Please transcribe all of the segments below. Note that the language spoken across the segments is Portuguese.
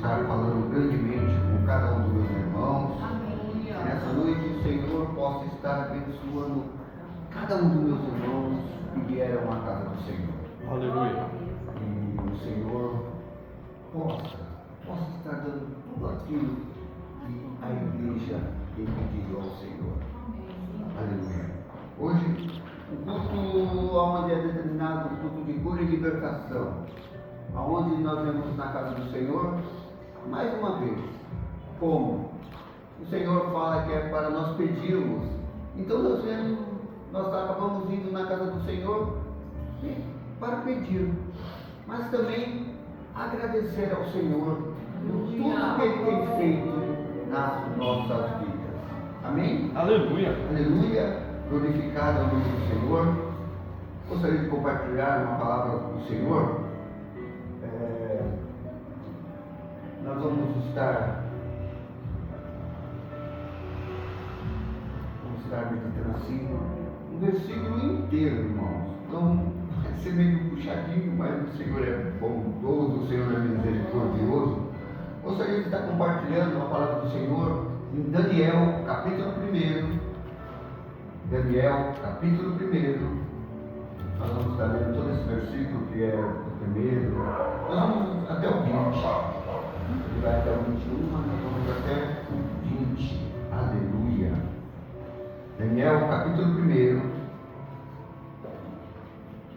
estar falando grandemente com cada um dos meus irmãos. Aleluia. Que nessa noite o Senhor possa estar abençoando cada um dos meus irmãos que vieram à casa do Senhor. Aleluia. E o Senhor possa estar dando tudo aquilo que a igreja tem pedido ao Senhor. Aleluia. Hoje, o culto onde é determinado o culto de cura e libertação, aonde nós vemos na casa do Senhor, mais uma vez, como o Senhor fala que é para nós pedirmos, então nós acabamos indo na casa do Senhor para pedir, mas também agradecer ao Senhor por tudo que Ele tem feito nas nossas vidas. Amém? Aleluia. Aleluia. Glorificado é o nome do Senhor. Gostaria de compartilhar uma palavra do Senhor. Nós vamos estar meditando assim um versículo inteiro, irmãos. Então vai ser meio puxadinho, mas o Senhor é bondoso, o Senhor é misericordioso. Gostaria de estar compartilhando a palavra do Senhor em Daniel, capítulo 1. Daniel, capítulo 1. Nós vamos estar lendo todo esse versículo que é o primeiro. Nós vamos até o 20. Ele vai até o 21, mas nós vamos até o 20. Aleluia. Daniel, capítulo 1.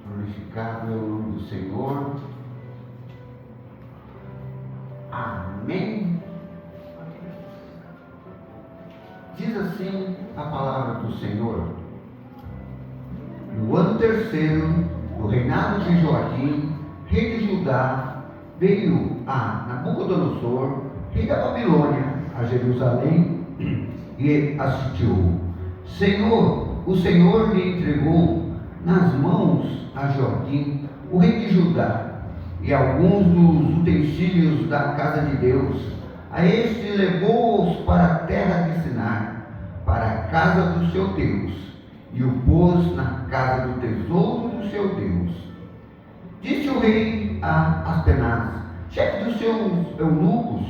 Glorificado é o nome do Senhor. Amém. Diz assim a palavra do Senhor: no ano 3º do reinado de Joaquim, rei de Judá, veio a Nabucodonosor, rei da Babilônia, a Jerusalém e a sitiou. O Senhor lhe entregou nas mãos a Joaquim, o rei de Judá, e alguns dos utensílios da casa de Deus. A este levou-os para a terra de Sinar, para a casa do seu Deus, e o pôs na casa do tesouro do seu Deus. Disse o rei a Aspenaz, chefe dos seus eunucos,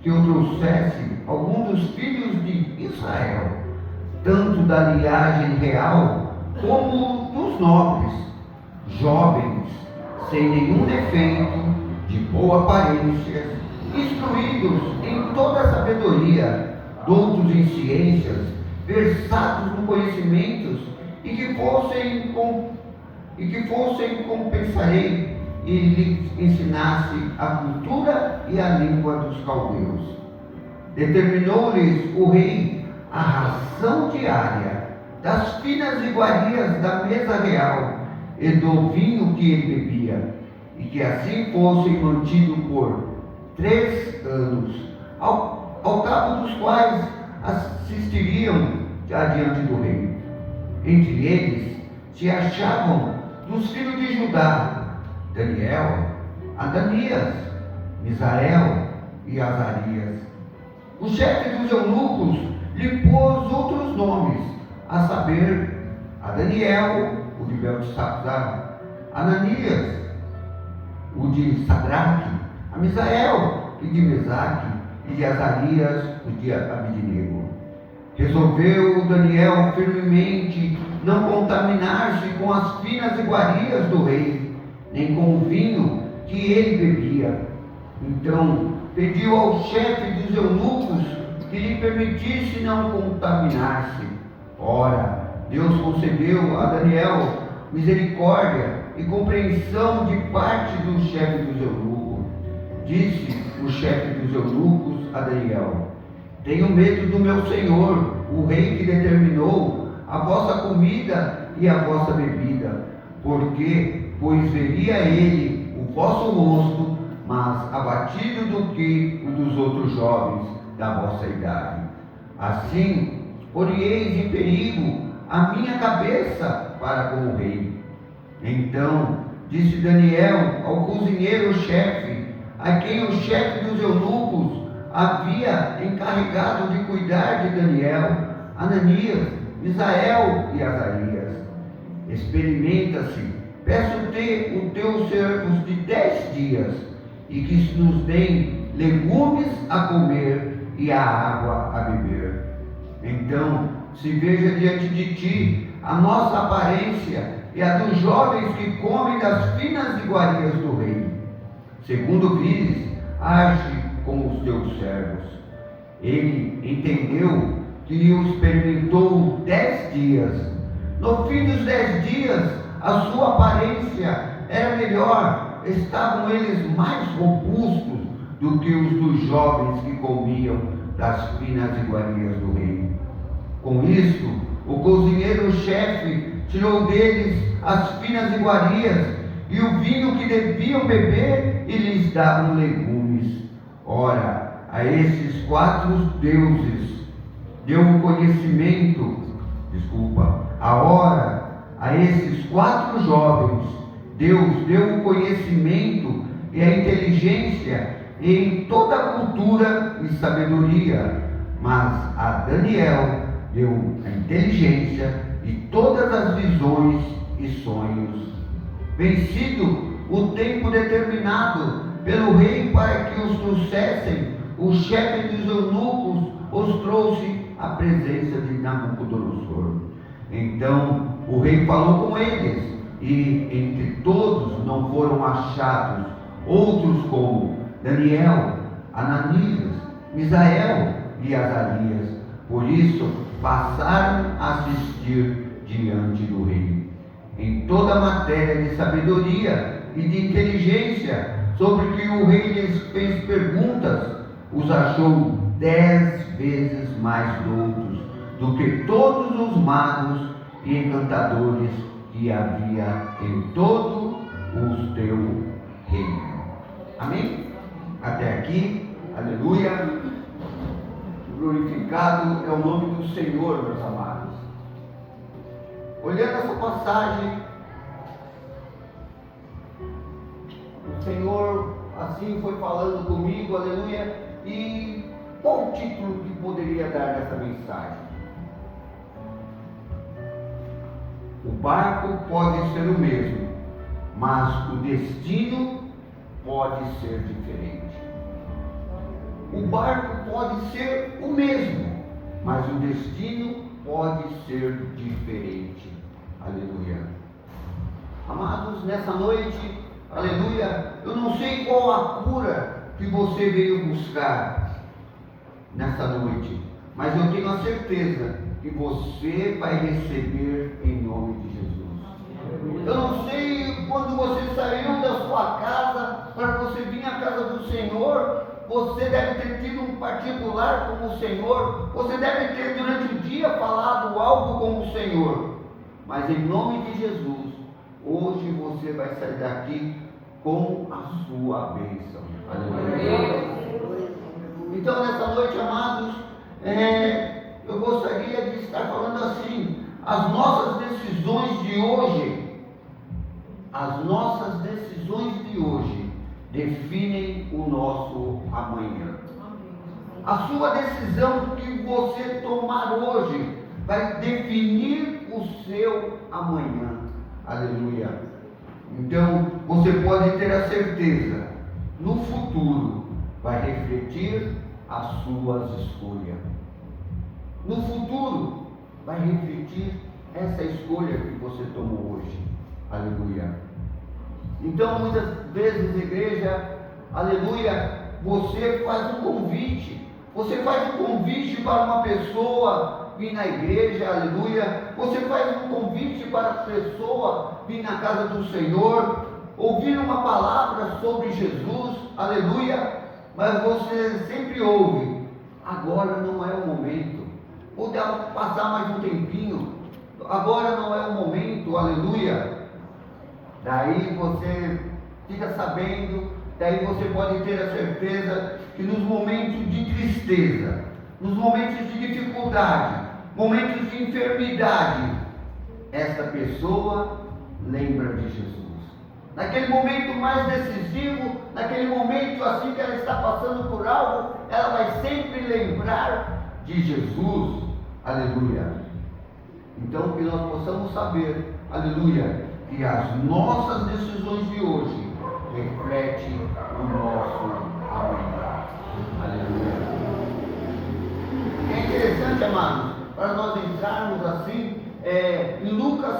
que o trouxesse algum dos filhos de Israel, tanto da linhagem real como dos nobres, jovens, sem nenhum defeito, de boa aparência, instruídos em toda a sabedoria, doutos em ciências, versados no conhecimentos, e que fossem compensarei e lhes ensinasse a cultura e a língua dos caldeus. Determinou-lhes o rei a ração diária das finas iguarias da mesa real e do vinho que ele bebia, e que assim fossem mantidos por 3 anos, ao cabo dos quais assistiriam adiante do rei. Entre eles se achavam dos filhos de Judá, Daniel, Adanias, Misael e Azarias. O chefe dos eunucos lhe pôs outros nomes, a saber, a Daniel, o de Beltesazar, Ananias, o de Sadraque, a Misael, o de Mesaque, e de Azarias, o de Abidnego. Resolveu Daniel firmemente não contaminar-se com as finas iguarias do rei, nem com o vinho que ele bebia. Então pediu ao chefe dos eunucos que lhe permitisse não contaminar-se. Ora, Deus concedeu a Daniel misericórdia e compreensão de parte do chefe dos eunucos. Disse o chefe dos eunucos a Daniel: tenho medo do meu senhor, o rei, que determinou a vossa comida e a vossa bebida, pois veria ele o vosso rosto mais abatido do que o dos outros jovens da vossa idade. Assim, porieis em perigo a minha cabeça para com o rei. Então disse Daniel ao cozinheiro-chefe, a quem o chefe dos eunucos havia encarregado de cuidar de Daniel, Ananias, Misael e Azarias: experimenta-se, peço-te os teus servos de 10 dias, e que nos deem legumes a comer e a água a beber. Então, se veja diante de ti a nossa aparência e a dos jovens que comem das finas iguarias do rei. Segundo vires, age com os teus servos. Ele entendeu que o experimentou 10 dias. No fim dos 10 dias, a sua aparência era melhor. Estavam eles mais robustos do que os dos jovens que comiam das finas iguarias do rei. Com isto, o cozinheiro-chefe tirou deles as finas iguarias e o vinho que deviam beber e lhes davam legumes. Ora, a esses 4 deuses deu o conhecimento, a esses 4 jovens, Deus deu o conhecimento e a inteligência em toda a cultura e sabedoria, mas a Daniel deu a inteligência e todas as visões e sonhos. Vencido o tempo determinado pelo rei para que os trouxessem, o chefe dos eunucos os trouxe à presença de Nabucodonosor. Então o rei falou com eles, e entre todos não foram achados outros como Daniel, Ananias, Misael e Azarias. Por isso passaram a assistir diante do rei. Em toda a matéria de sabedoria e de inteligência, sobre que o rei lhes fez perguntas, os achou 10 vezes mais doutos do que todos os magos e encantadores que havia em todo o teu reino. Amém? Até aqui, aleluia. Glorificado é o nome do Senhor, meus amados. Olhando essa passagem, o Senhor assim foi falando comigo, aleluia. E qual o título que poderia dar dessa mensagem? O barco pode ser o mesmo, mas o destino pode ser diferente. O barco pode ser o mesmo, mas o destino pode ser diferente. Aleluia. Amados, nessa noite, aleluia, eu não sei qual a cura que você veio buscar nessa noite, mas eu tenho a certeza que você vai receber em nome de Jesus. Eu não sei quando você saiu da sua casa para você vir à casa do Senhor. Você deve ter tido um particular com o Senhor. Você deve ter durante o dia falado algo com o Senhor. Mas em nome de Jesus, hoje você vai sair daqui com a sua bênção. Aleluia. Então nessa noite, amados, eu gostaria de estar falando assim: as nossas decisões de hoje definem o nosso amanhã. A sua decisão que você tomar hoje vai definir o seu amanhã. Aleluia. Então você pode ter a certeza, no futuro vai refletir as suas escolhas. No futuro vai refletir essa escolha que você tomou hoje. Aleluia. Então muitas vezes, igreja, aleluia, você faz um convite. Você faz um convite para uma pessoa vir na igreja, aleluia. Você faz um convite para a pessoa vir na casa do Senhor, ouvir uma palavra sobre Jesus, aleluia. Mas você sempre ouve: agora não é o momento. Vou passar mais um tempinho. Agora não é o momento, aleluia. Daí você fica sabendo, daí você pode ter a certeza que nos momentos de tristeza, nos momentos de dificuldade, momentos de enfermidade, essa pessoa lembra de Jesus. Naquele momento mais decisivo, naquele momento assim que ela está passando por algo, ela vai sempre lembrar de Jesus. Aleluia. Então que nós possamos saber, aleluia, que as nossas decisões de hoje refletem o nosso amanhã.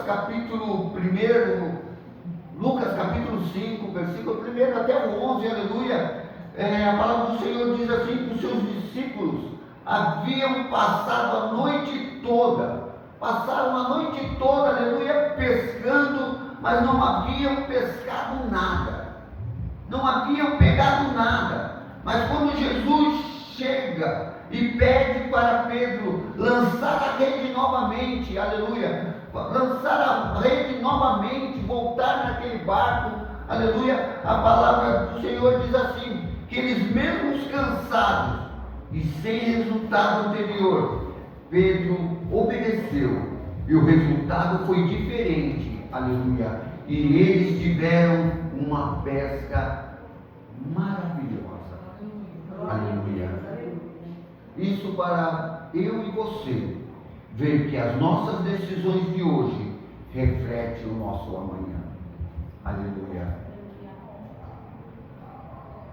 capítulo 1, Lucas capítulo 5, versículo 1 até o 11, aleluia, a palavra do Senhor diz assim, que os seus discípulos haviam passado a noite toda, passaram a noite toda, aleluia, pescando, mas não haviam pescado nada, não haviam pegado nada. Mas quando Jesus chega e pede para Pedro lançar a rede novamente, aleluia, lançar a rede novamente, voltar naquele barco, aleluia, a palavra do Senhor diz assim, que eles mesmos cansados e sem resultado anterior, Pedro obedeceu, e o resultado foi diferente, aleluia, e eles tiveram uma pesca maravilhosa, aleluia. Isso para eu e você ver que as nossas decisões de hoje refletem o nosso amanhã, aleluia.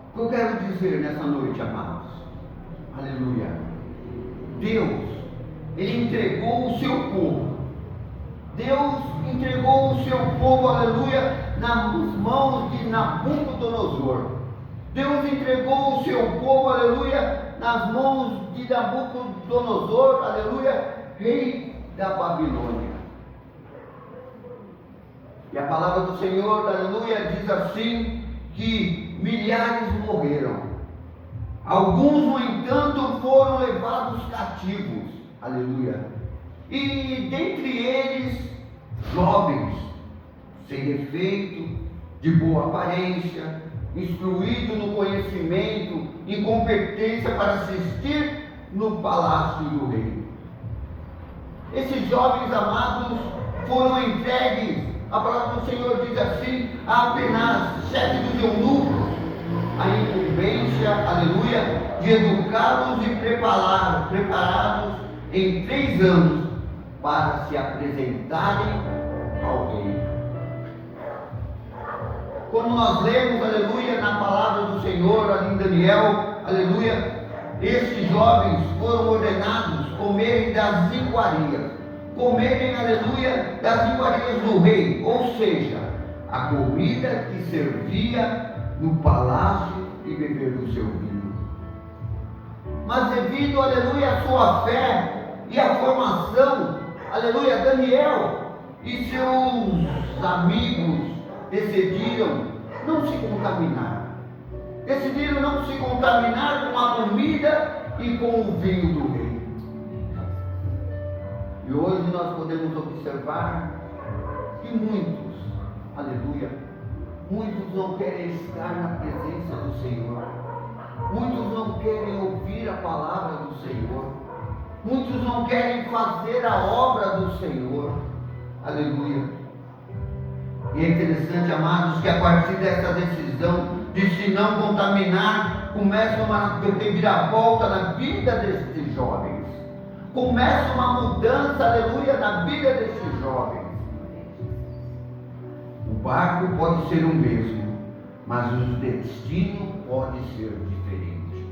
O que eu quero dizer nessa noite, amados, aleluia, Deus, Ele entregou o seu povo, Deus entregou o seu povo, aleluia, nas mãos de Nabucodonosor. Deus entregou o seu povo, aleluia, nas mãos de Nabucodonosor, aleluia, rei da Babilônia. E a palavra do Senhor, aleluia, diz assim, que milhares morreram. Alguns, no entanto, foram levados cativos, aleluia. E dentre eles, jovens, sem defeito, de boa aparência, instruído no conhecimento, incompetência para assistir no palácio do rei. Esses jovens amados foram entregues, a palavra do Senhor diz assim, a apenas chefe dos eunucos, a incumbência, aleluia, de educá-los e preparados em 3 anos para se apresentarem ao rei. Quando nós lemos, aleluia, na palavra do Senhor, ali em Daniel, aleluia, esses jovens foram ordenados comerem das iguarias, aleluia, das iguarias do rei, ou seja, a comida que servia no palácio e beber do seu vinho. Mas devido, aleluia, à sua fé e à formação, aleluia, Daniel e seus amigos decidiram não se contaminar. Decidiram não se contaminar com a comida e com o vinho do rei. E hoje nós podemos observar que muitos, aleluia, muitos não querem estar na presença do Senhor. Muitos não querem ouvir a palavra do Senhor. Muitos não querem fazer a obra do Senhor. Aleluia. E é interessante, amados, que a partir dessa decisão de se não contaminar, começa uma reviravolta na vida destes jovens. Começa uma mudança, aleluia, na vida destes jovens. O barco pode ser o mesmo, mas o destino pode ser diferente.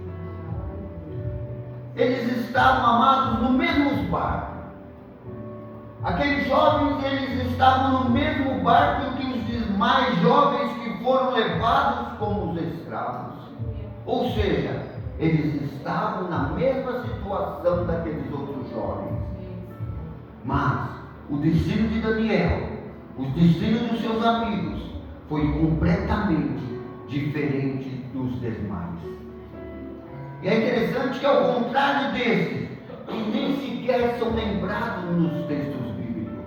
Eles estavam, amados, no mesmo barco. Aqueles jovens, eles estavam no mesmo barco que os demais jovens que foram levados como os escravos. Ou seja, eles estavam na mesma situação daqueles outros jovens. Mas o destino de Daniel, o destino dos seus amigos, foi completamente diferente dos demais. E é interessante que, ao contrário desses, que nem sequer são lembrados nos textos bíblicos.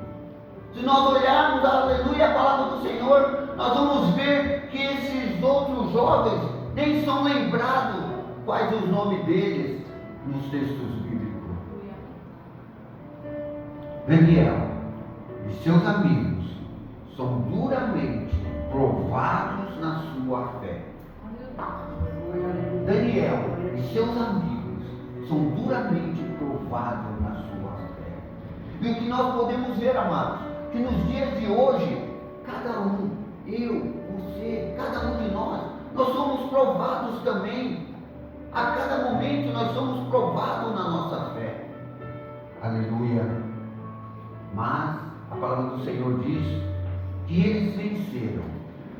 Se nós olharmos, aleluia, a palavra do Senhor, nós vamos ver que esses outros jovens nem são lembrados quais os nomes deles nos textos bíblicos. Daniel e seus amigos são duramente provados na sua fé. Daniel e seus amigos são duramente provados na sua fé. E o que nós podemos ver, amados, que nos dias de hoje, cada um, eu, você, cada um de nós somos provados também. A cada momento nós somos provados na nossa fé. Aleluia. Mas a palavra do do Senhor diz que eles venceram.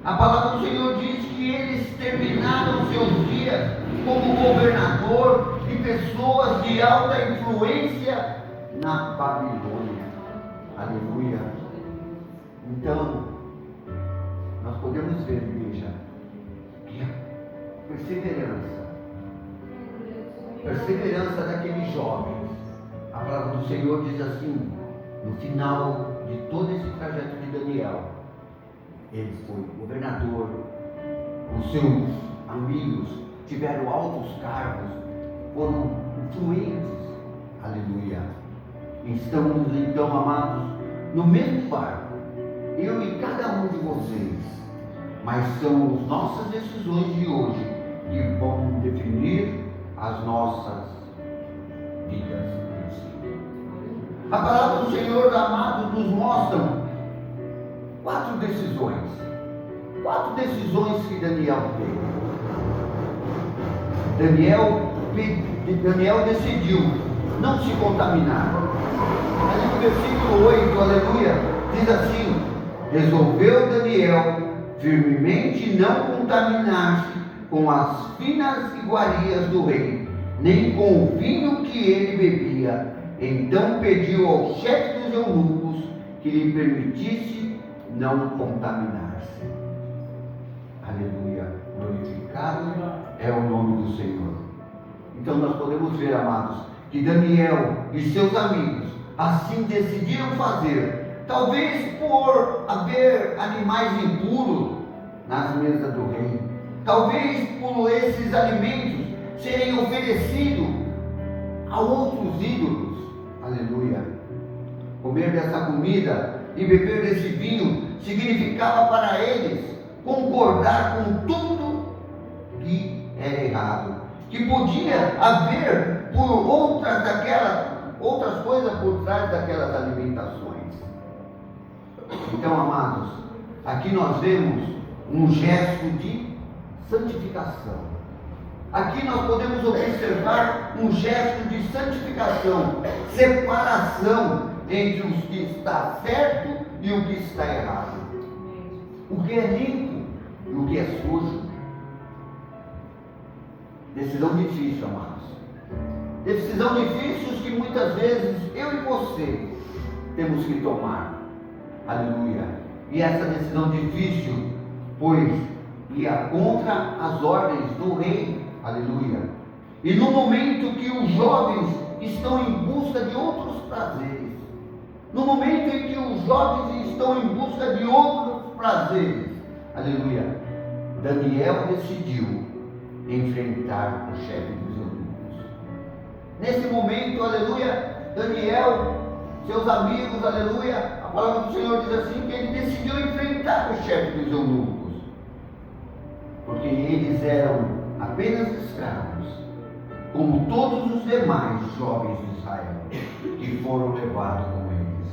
A palavra do Senhor diz que eles terminaram seus dias como governador de pessoas de alta influência na Babilônia. Aleluia. Então, nós podemos ver, igreja, que a perseverança daqueles jovens, a palavra do Senhor diz assim, no final de todo esse trajeto de Daniel, ele foi governador, os seus amigos tiveram altos cargos, foram influentes. Aleluia. Estamos então, amados, no mesmo barco, eu e cada um de vocês, mas são as nossas decisões de hoje que vão definir as nossas vidas. A palavra do Senhor, amados, nos mostra quatro decisões que Daniel teve. Daniel decidiu não se contaminar. Ali no versículo 8, aleluia, diz assim: resolveu Daniel firmemente não contaminar-se com as finas iguarias do rei, nem com o vinho que ele bebia. Então pediu ao chefe dos eunucos que lhe permitisse não contaminar-se. Aleluia. Glorificado é o nome do Senhor. Então nós podemos ver, amados, que Daniel e seus amigos assim decidiram fazer, talvez por haver animais impuros nas mesas do rei, talvez por esses alimentos serem oferecidos a outros ídolos. Aleluia. Comer dessa comida e beber desse vinho significava para eles concordar com tudo que era errado, que podia haver por outras coisas por trás daquelas alimentações. Então, amados, aqui nós vemos um gesto de santificação. Aqui nós podemos observar um gesto de santificação, separação entre o que está certo e o que está errado, o que é limpo e o que é sujo. Decisão difícil, amados. Decisão difícil que muitas vezes eu e você temos que tomar. Aleluia. E essa decisão difícil, pois ia contra as ordens do rei. Aleluia. E no momento que os jovens estão em busca de outros prazeres, no momento em que os jovens estão em busca de outros prazeres, aleluia, Daniel decidiu enfrentar o chefe dos eunucos. Nesse momento, aleluia, Daniel, seus amigos, aleluia, a palavra do Senhor diz assim, que ele decidiu enfrentar o chefe dos eunucos, porque eles eram apenas escravos, como todos os demais jovens de Israel, que foram levados com eles.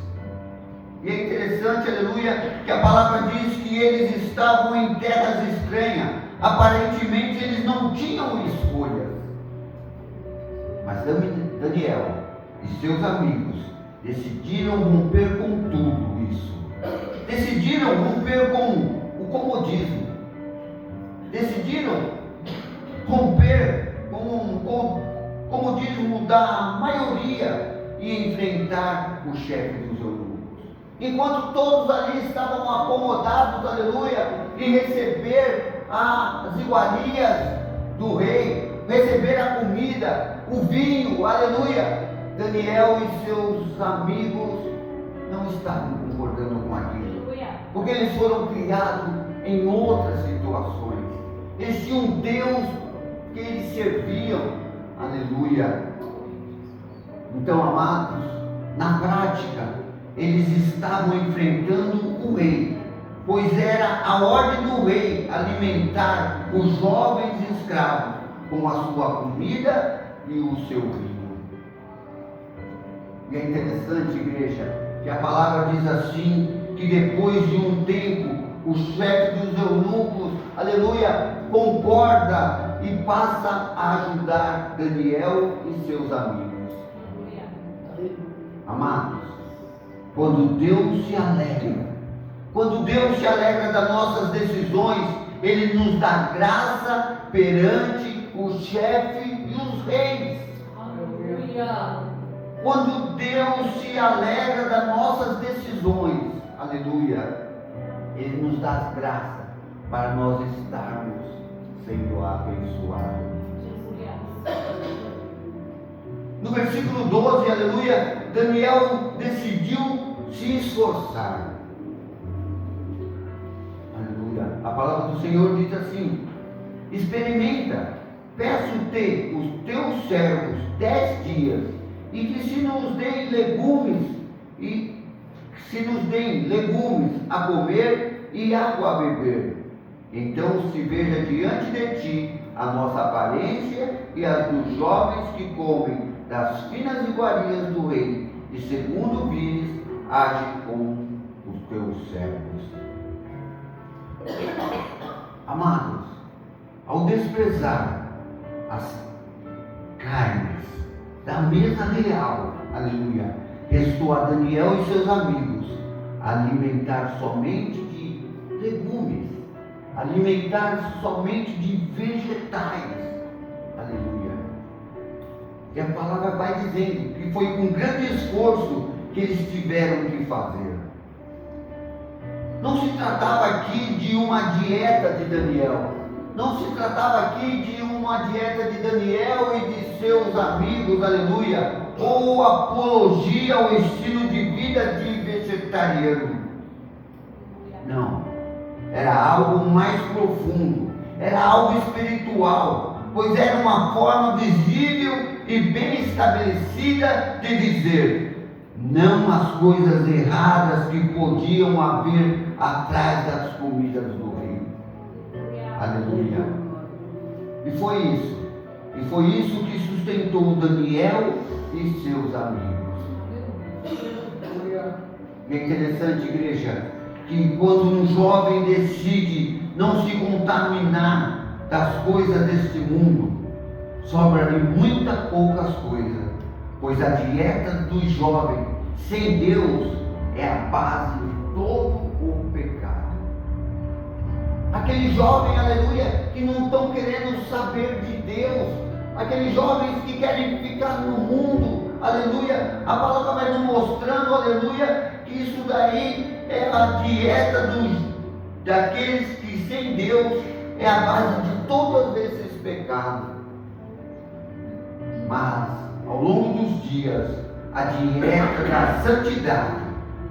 E é interessante, aleluia, que a palavra diz que eles estavam em terras estranhas. Aparentemente eles não tinham escolhas. Mas Daniel e seus amigos decidiram romper com tudo isso. Decidiram romper com o comodismo. Decidiram romper com o comodismo da maioria e enfrentar o chefe dos eunucos. Enquanto todos ali estavam acomodados, aleluia, em receber as iguarias do rei, receber a comida, o vinho, aleluia, Daniel e seus amigos não estavam concordando com aquilo, porque eles foram criados em outras situações. Eles tinham um Deus que eles serviam, aleluia. Então, amados, na prática, eles estavam enfrentando o rei, pois era a ordem do rei alimentar os jovens escravos com a sua comida e o seu vinho. E é interessante, igreja, que a palavra diz assim, que depois de um tempo, o chefe dos eunucos, aleluia, concorda e passa a ajudar Daniel e seus amigos. Amados, Quando Deus se alegra, quando Deus se alegra das nossas decisões, Ele nos dá graça perante o chefe e os reis. Aleluia. Quando Deus se alegra das nossas decisões, aleluia, Ele nos dá graça para nós estarmos sendo abençoados. No versículo 12, aleluia, Daniel decidiu se esforçar. Aleluia. A palavra do Senhor diz assim: experimenta, peço-te os teus servos 10 dias, e que se nos deem legumes a comer e água a beber. Então se veja diante de ti a nossa aparência e as dos jovens que comem das finas iguarias do rei, e segundo vires, age com os teus servos. Amados, ao desprezar as carnes da mesa real, aleluia, restou a Daniel e seus amigos alimentar somente de legumes, alimentar somente de vegetais, aleluia. E a palavra vai dizendo que foi com grande esforço que eles tiveram que fazer. Não se tratava aqui de uma dieta de Daniel, não se tratava aqui de uma dieta de Daniel e de seus amigos, aleluia, ou apologia ao estilo de vida de vegetariano. Não, era algo mais profundo, era algo espiritual, pois era uma forma visível e bem estabelecida de dizer não às coisas erradas que podiam haver atrás das comidas do rei. Aleluia. E foi isso que sustentou Daniel e seus amigos. É interessante, igreja, que quando um jovem decide não se contaminar das coisas deste mundo, sobra-lhe muita poucas coisas, pois a dieta do jovem sem Deus é a base de todo o pecado. Aqueles jovens, aleluia, que não estão querendo saber de Deus, aqueles jovens que querem ficar no mundo, aleluia, a palavra vai nos mostrando, aleluia, que isso daí é a dieta daqueles que sem Deus é a base de todos esses pecados. Mas, ao longo dos dias, a dieta da santidade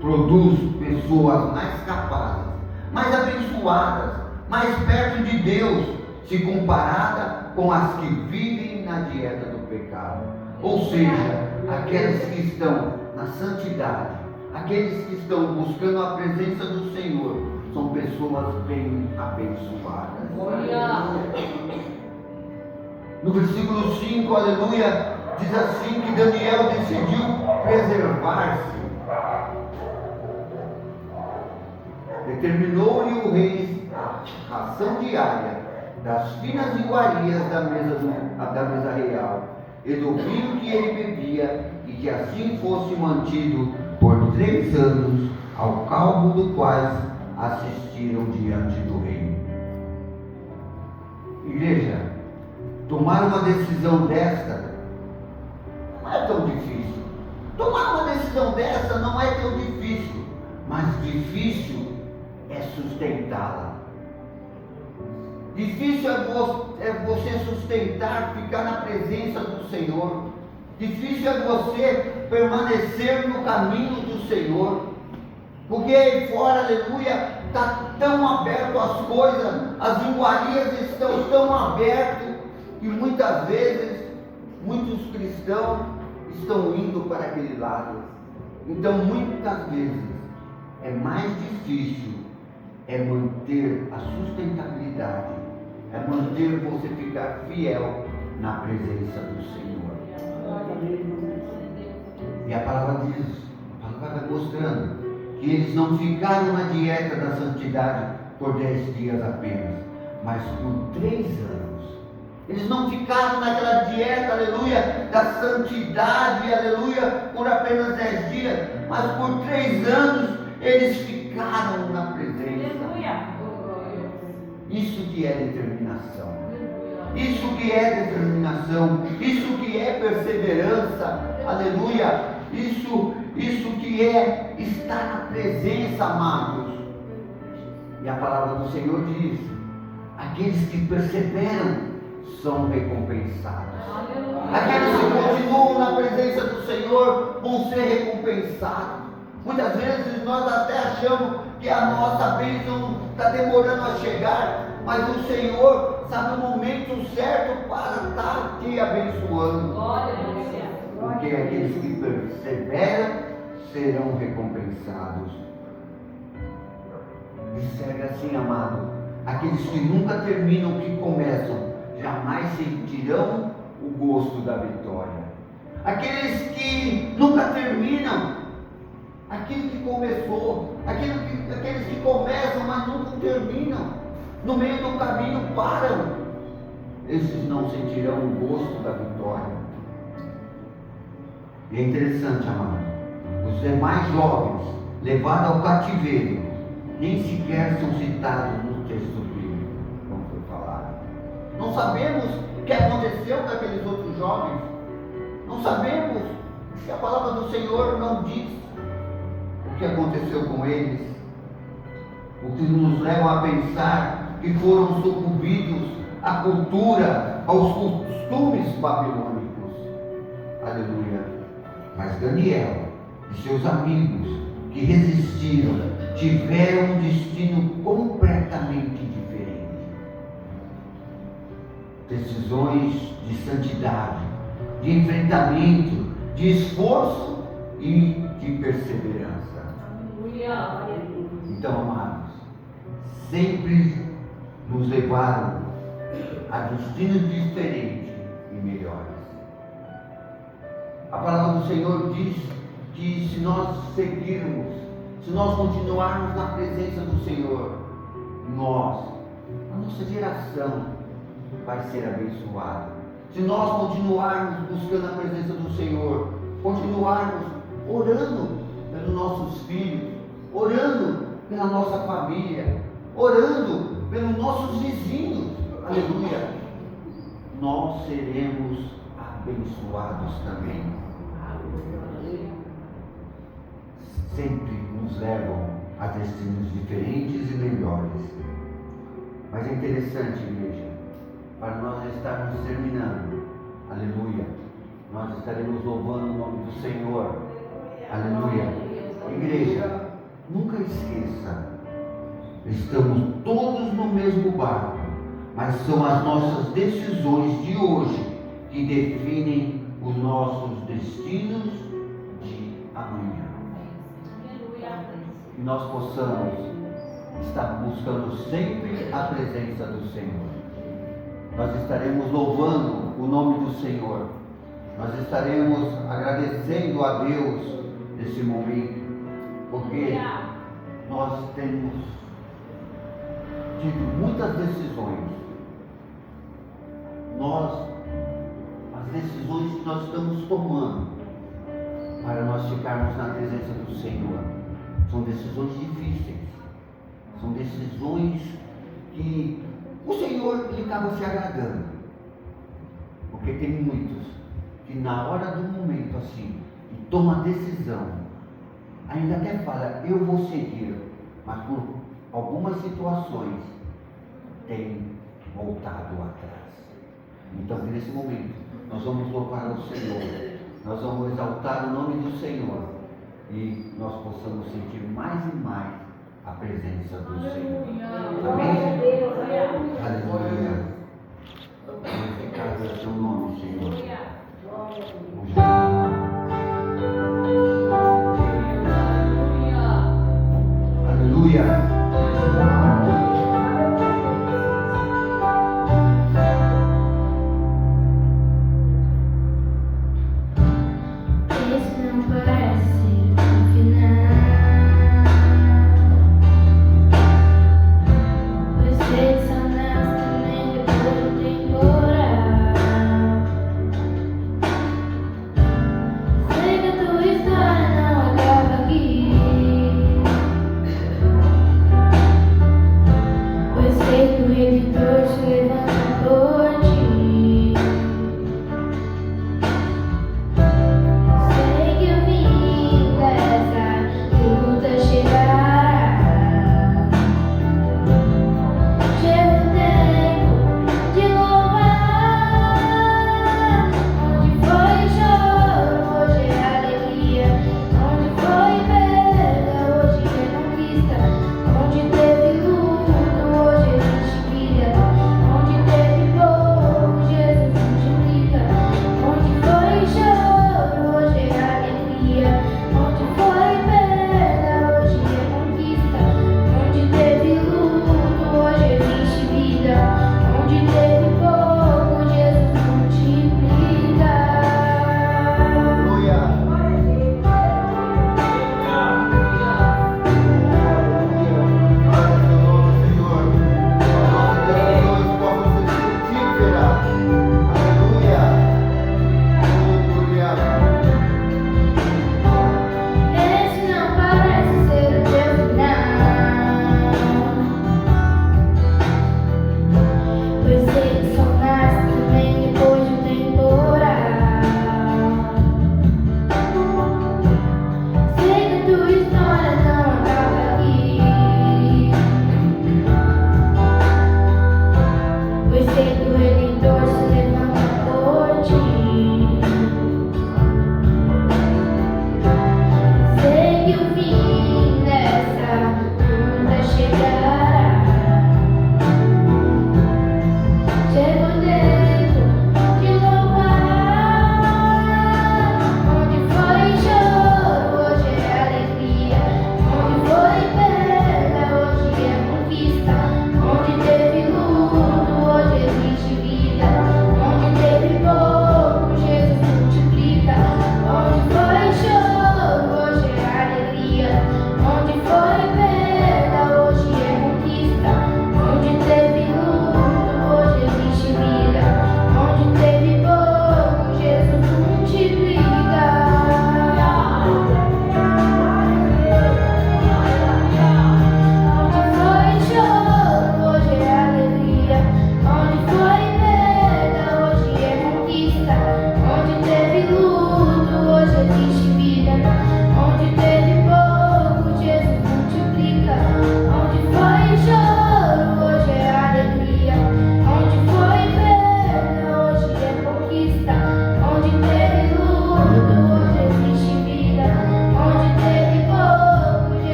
produz pessoas mais capazes, mais abençoadas, mais perto de Deus, se comparada com as que vivem na dieta do pecado. Ou seja, aqueles que estão na santidade, aqueles que estão buscando a presença do Senhor, são pessoas bem abençoadas. No versículo 5, aleluia, diz assim que Daniel decidiu preservar-se. Determinou-lhe o rei a ração diária das finas iguarias da mesa real e do vinho que ele bebia, e que assim fosse mantido por 3 anos, ao cabo do quais assistiram diante do rei. Igreja, tomar uma decisão desta não é tão difícil. Tomar uma decisão dessa não é tão difícil, mas difícil é sustentá-la. Difícil é você sustentar, ficar na presença do Senhor. Difícil é você permanecer no caminho do Senhor. Porque aí fora, aleluia, está tão aberto as coisas, as iguarias estão tão abertas, que muitas vezes, muitos cristãos estão indo para aquele lado. Então, muitas vezes, é mais difícil manter a sustentabilidade, manter você ficar fiel na presença do Senhor. E a palavra diz, a palavra vai mostrando que eles não ficaram na dieta da santidade por 10 dias apenas, mas por 3 anos. Eles não ficaram naquela dieta, aleluia, da santidade, aleluia, por apenas 10 dias, mas por 3 anos eles ficaram na presença. Isso que é determinação. Isso que é determinação. Isso que é perseverança. Aleluia. Isso que é estar na presença, amados. E a palavra do Senhor diz: aqueles que perseveram são recompensados. Aqueles que continuam na presença do Senhor vão ser recompensados. Muitas vezes nós até achamos que a nossa bênção está demorando a chegar, mas o Senhor sabe o momento certo para estar te abençoando. Porque aqueles que perseveram serão recompensados. E segue assim, amado: aqueles que nunca terminam o que começam, jamais sentirão o gosto da vitória. Aqueles que nunca terminam aquilo que começou, aqueles que começam, mas nunca terminam, no meio do caminho param, esses não sentirão o gosto da vitória. E é interessante, amado, os demais jovens levados ao cativeiro nem sequer são citados no texto bíblico, como foi falado. Não sabemos o que aconteceu com aqueles outros jovens. Não sabemos se a palavra do Senhor não diz o que aconteceu com eles. O que nos leva a pensar que foram sucumbidos à cultura, aos costumes babilônicos. Aleluia. Mas Daniel e seus amigos que resistiram tiveram um destino completamente diferente. Decisões de santidade, de enfrentamento, de esforço e de perseverança. Então, amados, sempre nos levaram a destinos diferentes e melhores. A palavra do Senhor diz que se nós seguirmos, se nós continuarmos na presença do Senhor, a nossa geração vai ser abençoada. Se nós continuarmos buscando a presença do Senhor, continuarmos orando pelos nossos filhos, orando pela nossa família, orando pelos nossos vizinhos, aleluia, nós seremos abençoados também. Sempre nos levam a destinos diferentes e melhores. Mas é interessante, igreja, para nós estarmos terminando, aleluia, nós estaremos louvando o nome do Senhor, aleluia. Igreja, nunca esqueça, estamos todos no mesmo barco, mas são as nossas decisões de hoje que definem os nossos destinos de amanhã. Que nós possamos estar buscando sempre a presença do Senhor. Nós estaremos louvando o nome do Senhor. Nós estaremos agradecendo a Deus nesse momento, porque nós temos tido muitas decisões. As decisões que nós estamos tomando para nós ficarmos na presença do Senhor são decisões difíceis, são decisões que o Senhor ele acaba se agradando, porque tem muitos que na hora do momento assim, e toma a decisão, ainda até fala, eu vou seguir, mas por algumas situações tem voltado atrás. Então nesse momento nós vamos louvar o Senhor, nós vamos exaltar o nome do Senhor e nós possamos sentir mais e mais a presença do Senhor. Amém? Aleluia. Glorificado é o teu nome, Senhor. Aleluia.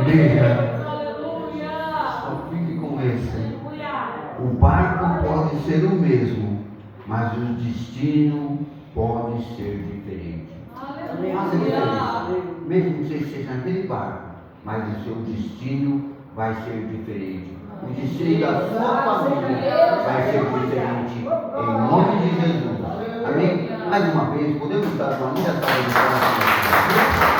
Aleluia. Aleluia. Só fique com esse. Aleluia. O barco pode ser o mesmo, mas o destino pode ser diferente. Faça diferença. Mesmo que você seja naquele barco, mas o seu destino vai ser diferente. O destino da sua família vai ser diferente. Em nome de Jesus. Amém? Mais uma vez, podemos dar uma linda salva de palmas.